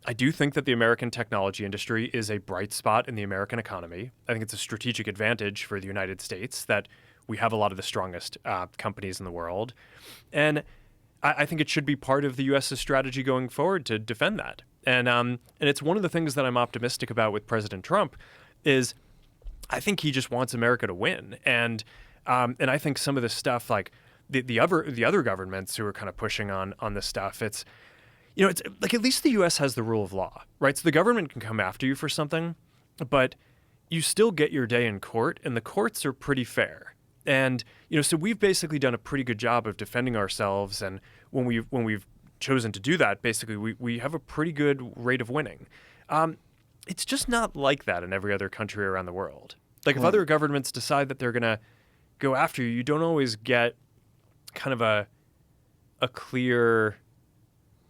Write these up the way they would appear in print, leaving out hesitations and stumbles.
I do think that the American technology industry is a bright spot in the American economy. I think it's a strategic advantage for the United States that we have a lot of the strongest companies in the world. And I think it should be part of the U.S.'s strategy going forward to defend that. And it's one of the things that I'm optimistic about with President Trump is I think he just wants America to win. And I think some of this stuff, like the other governments who are kind of pushing on this stuff, it's like at least the U.S. has the rule of law, right? So the government can come after you for something, but you still get your day in court, and the courts are pretty fair. And so we've basically done a pretty good job of defending ourselves. And when we've chosen to do that, basically we have a pretty good rate of winning. It's just not like that in every other country around the world. Like if other governments decide that they're going to go after you, you don't always get kind of a clear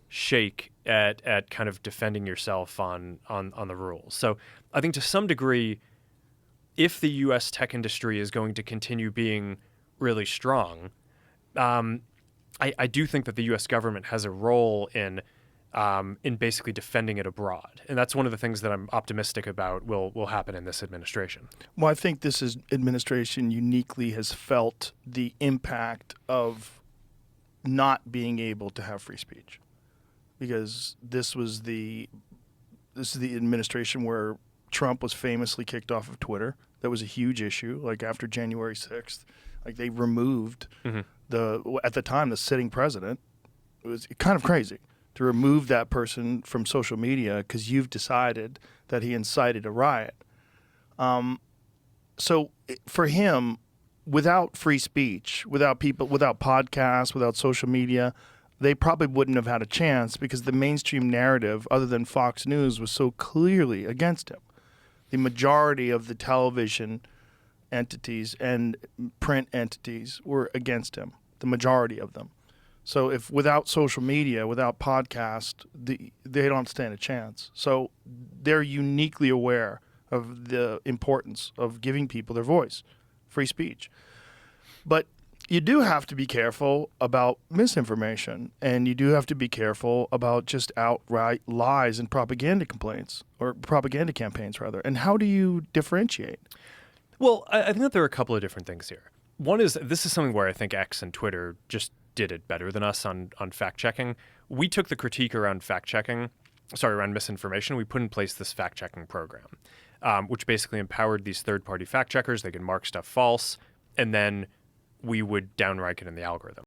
shake at kind of defending yourself on the rules. So I think to some degree, if the U.S. tech industry is going to continue being really strong, I do think that the U.S. government has a role in basically defending it abroad. And that's one of the things that I'm optimistic about will happen in this administration. Well, I think administration uniquely has felt the impact of not being able to have free speech, because this is the administration where Trump was famously kicked off of Twitter. That was a huge issue. Like after January 6th, like they removed at the time, the sitting president. It was kind of crazy to remove that person from social media because you've decided that he incited a riot. So for him, without free speech, without people, without podcasts, without social media, they probably wouldn't have had a chance because the mainstream narrative, other than Fox News, was so clearly against him. The majority of the television entities and print entities were against him, the majority of them. So if without social media, without podcast, they don't stand a chance. So they're uniquely aware of the importance of giving people their voice, free speech. But you do have to be careful about misinformation, and you do have to be careful about just outright lies and propaganda complaints, or propaganda campaigns, rather. And how do you differentiate? Well, I think that there are a couple of different things here. One is, this is something where I think X and Twitter just did it better than us on fact-checking. We took the critique around around misinformation. We put in place this fact-checking program, which basically empowered these third-party fact-checkers. They could mark stuff false, and then we would downrank it in the algorithm.